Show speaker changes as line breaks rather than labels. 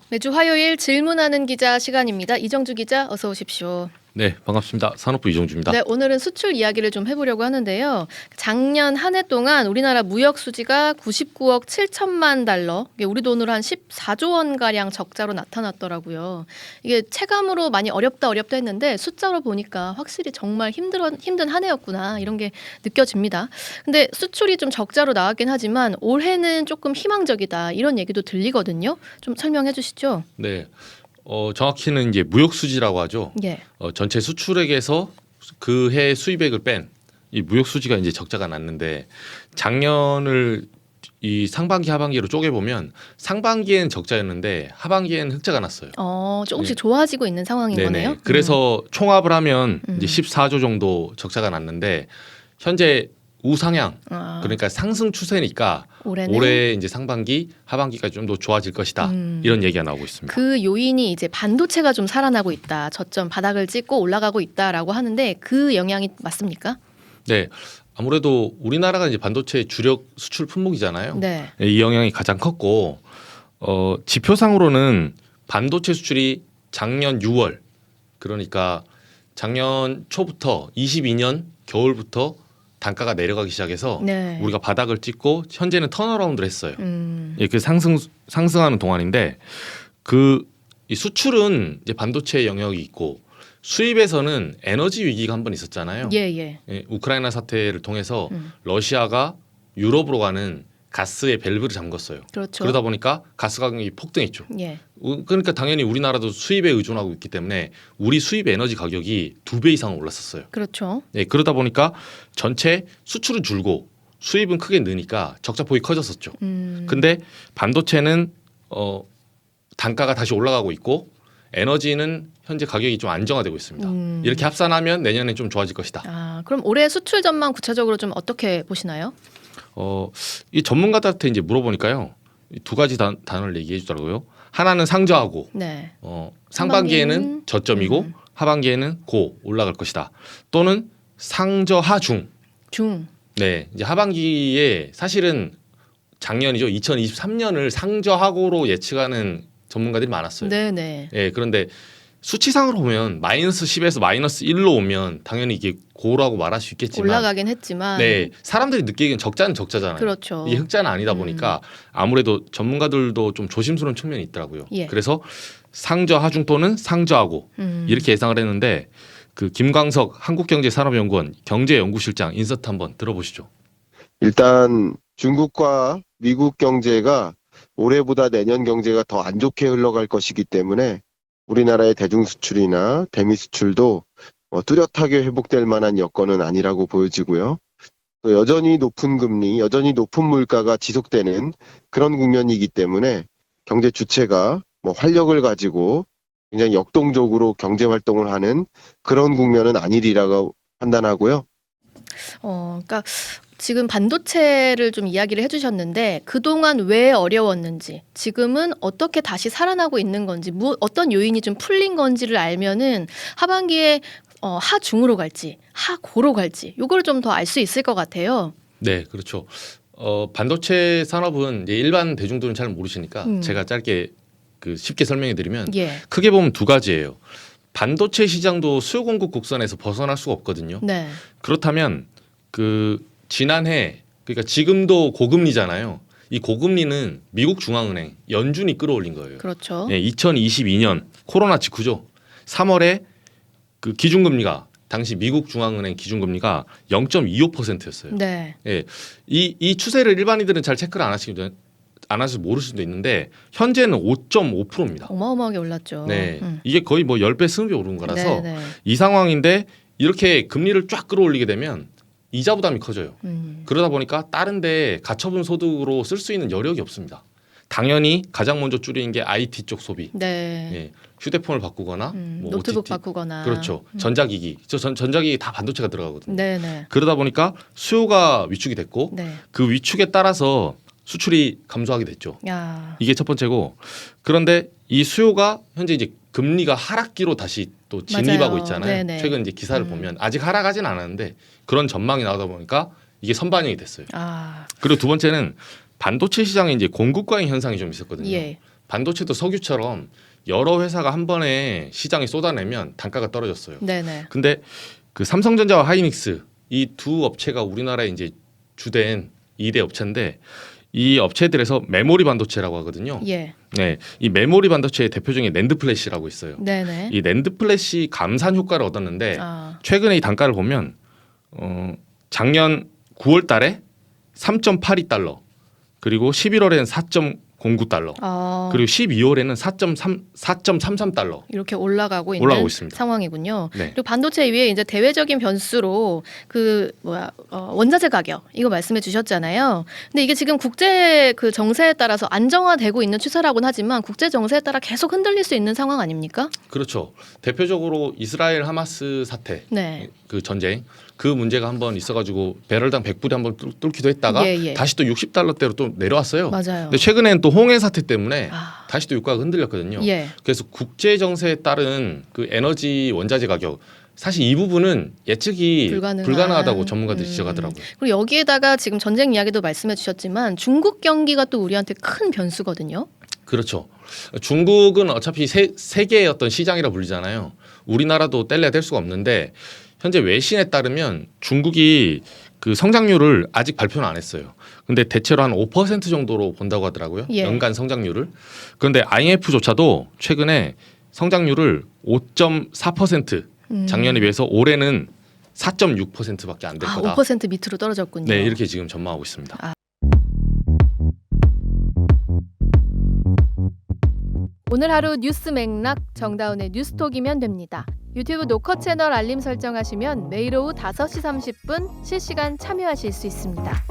매주 화요일 질문하는 기자 시간입니다. 이정주 기자 어서 오십시오.
네, 반갑습니다. 산업부 이정주입니다.
네, 오늘은 수출 이야기를 좀 해보려고 하는데요. 작년 한 해 동안 우리나라 무역 수지가 99억 7천만 달러, 이게 우리 돈으로 한 14조 원 가량 적자로 나타났더라고요. 이게 체감으로 많이 어렵다 했는데 숫자로 보니까 확실히 정말 힘든 한 해였구나 이런 게 느껴집니다. 근데 수출이 좀 적자로 나왔긴 하지만 올해는 조금 희망적이다 이런 얘기도 들리거든요. 좀 설명해 주시죠.
네, 정확히는 이제 무역 수지라고 하죠.
예.
전체 수출액에서 그 해 수입액을 뺀 이 무역 수지가 이제 적자가 났는데 작년을 이 상반기 하반기로 쪼개 보면 상반기엔 적자였는데 하반기엔 흑자가 났어요.
조금씩
네.
좋아지고 있는 상황인
네네.
거네요.
그래서 총합을 하면
음.
이제 14조 정도 적자가 났는데 현재 우상향 그러니까 상승 추세니까
올해는
올해 이제 상반기 하반기까지 좀 더 좋아질 것이다 이런 얘기가 나오고 있습니다.
그 요인이 이제 반도체가 좀 살아나고 있다. 저점 바닥을 찍고 올라가고 있다라고 하는데 그 영향이 맞습니까?
네, 아무래도 우리나라가 이제 반도체 주력 수출 품목이잖아요.
네.
이 영향이 가장 컸고 지표상으로는 반도체 수출이 작년 6월 그러니까 작년 초부터 22년 겨울부터 단가가 내려가기 시작해서
네.
우리가 바닥을 찍고 현재는 턴어라운드를 했어요.
음.
그 상승하는 동안인데 이 수출은 이제 반도체 영역이 있고 수입에서는 에너지 위기가 한 번 있었잖아요.
예.
우크라이나 사태를 통해서
음.
러시아가 유럽으로 가는 가스의 밸브를 잠궜어요.
그렇죠.
그러다 보니까 가스 가격이 폭등했죠.
예.
그러니까 당연히 우리나라도 수입에 의존하고 있기 때문에 우리 수입 에너지 가격이 2배 이상 올랐었어요.
그렇죠.
그러다 보니까 전체 수출은 줄고 수입은 크게 느니까 적자폭이 커졌었죠. 근데 반도체는 단가가 다시 올라가고 있고 에너지는 현재 가격이 좀 안정화되고 있습니다. 이렇게 합산하면 내년에 좀 좋아질 것이다.
그럼 올해 수출 전망 구체적으로 좀 어떻게 보시나요?
이 전문가들한테 이제 물어보니까요. 두 가지 단어를 얘기해 주더라고요. 하나는 상저하고
네.
상반기에는 저점이고 하반기에는 고 올라갈 것이다. 또는 상저하중.
중.
네, 이제 하반기에 사실은 작년이죠. 2023년을 상저하고로 예측하는 전문가들이 많았어요.
네네.
그런데 수치상으로 보면 마이너스 10에서 마이너스 1로 오면 당연히 이게 고라고 말할 수 있겠지만
올라가긴 했지만.
네, 사람들이 느끼기엔 적자는 적자잖아요.
그렇죠.
이게 흑자는 아니다 보니까 아무래도 전문가들도 좀 조심스러운 측면이 있더라고요.
예.
그래서 상저 하중 또는 상저하고 이렇게 예상을 했는데 그 김광석 한국경제산업연구원 경제연구실장 인서트 한번 들어보시죠.
일단 중국과 미국 경제가 올해보다 내년 경제가 더 안 좋게 흘러갈 것이기 때문에 우리나라의 대중수출이나 대미수출도 뚜렷하게 회복될 만한 여건은 아니라고 보여지고요. 또 여전히 높은 금리, 여전히 높은 물가가 지속되는 그런 국면이기 때문에 경제 주체가 활력을 가지고 굉장히 역동적으로 경제 활동을 하는 그런 국면은 아니리라고 판단하고요.
그러니까 지금 반도체를 좀 이야기를 해주셨는데 그동안 왜 어려웠는지 지금은 어떻게 다시 살아나고 있는 건지 어떤 요인이 좀 풀린 건지를 알면은 하반기에 하중으로 갈지 하고로 갈지 요걸 좀 더 알 수 있을 것 같아요.
네, 그렇죠. 반도체 산업은 이제 일반 대중들은 잘 모르시니까 제가 짧게 쉽게 설명해 드리면
예.
크게 보면 두 가지예요. 반도체 시장도 수요 공급 곡선에서 벗어날 수가 없거든요.
네.
그렇다면 지난해 그러니까 지금도 고금리잖아요. 이 고금리는 미국 중앙은행 연준이 끌어올린 거예요.
그렇죠.
2022년 코로나 직후죠. 3월에 그 기준금리가 당시 미국 중앙은행 기준금리가 0.25%였어요.
네.
이 추세를 일반인들은 잘 체크를 안 하셔서 모를 수도 있는데 현재는 5.5%입니다.
어마어마하게 올랐죠.
네, 이게 거의 10배, 20배 오른 거라서
네.
이 상황인데 이렇게 금리를 쫙 끌어올리게 되면 이자 부담이 커져요. 그러다 보니까 다른 데 가처분 소득으로 쓸 수 있는 여력이 없습니다. 당연히 가장 먼저 줄이는 게 IT 쪽 소비.
네.
휴대폰을 바꾸거나
노트북
OTT.
바꾸거나.
그렇죠. 전자기기. 전자기기 다 반도체가 들어가거든요.
네네.
그러다 보니까 수요가 위축이 됐고
네.
그 위축에 따라서 수출이 감소하게 됐죠.
야.
이게 첫 번째고 그런데 이 수요가 현재 이제 금리가 하락기로 다시 또 진입하고
맞아요.
있잖아요.
네네.
최근 이제 기사를 보면 아직 하락하진 않았는데 그런 전망이 나오다 보니까 이게 선반영이 됐어요. 그리고 두 번째는 반도체 시장에 이제 공급 과잉 현상이 좀 있었거든요.
예.
반도체도 석유처럼 여러 회사가 한 번에 시장에 쏟아내면 단가가 떨어졌어요.
네네.
근데 그 삼성전자와 하이닉스 이 두 업체가 우리나라의 이제 주된 2대 업체인데 이 업체들에서 메모리 반도체라고 하거든요.
예.
네, 이 메모리 반도체의 대표 중에 낸드 플래시라고 있어요.
네네.
이 낸드 플래시 감산 효과를 얻었는데
아.
최근에 이 단가를 보면 작년 9월달에 3.82달러 그리고 11월에는 4.09달러
아.
그리고 12월에는 4.33달러
이렇게 올라가고
있습니다.
상황이군요.
네.
그리고 반도체 위에 이제 대외적인 변수로 원자재 가격 이거 말씀해 주셨잖아요. 근데 이게 지금 국제 그 정세에 따라서 안정화되고 있는 추세라고는 하지만 국제 정세에 따라 계속 흔들릴 수 있는 상황 아닙니까?
그렇죠. 대표적으로 이스라엘 하마스 사태
네.
그 전쟁 그 문제가 한번 있어가지고 배럴당 100불이 한번 뚫기도 했다가
예.
다시 또 60달러대로 또 내려왔어요.
맞아요.
근데 최근에는 또 홍해 사태 때문에
아.
다시 또 유가가 흔들렸거든요.
예.
그래서 국제 정세에 따른 그 에너지 원자재 가격 사실 이 부분은 예측이 불가능하다고 전문가들이 지적하더라고요.
그리고 여기에다가 지금 전쟁 이야기도 말씀해 주셨지만 중국 경기가 또 우리한테 큰 변수거든요.
그렇죠. 중국은 어차피 세계의 어떤 시장이라 불리잖아요. 우리나라도 뗄래야 뗄 수가 없는데 현재 외신에 따르면 중국이 그 성장률을 아직 발표는 안 했어요. 근데 대체로 한 5% 정도로 본다고 하더라고요.
예.
연간 성장률을. 그런데 IMF조차도 최근에 성장률을 5.4% 작년에 비해서 올해는 4.6%밖에 안 될 거다.
5% 밑으로 떨어졌군요.
네, 이렇게 지금 전망하고 있습니다.
아. 오늘 하루 뉴스 맥락 정다운의 뉴스톡이면 됩니다. 유튜브 노컷 채널 알림 설정하시면 매일 오후 5시 30분 실시간 참여하실 수 있습니다.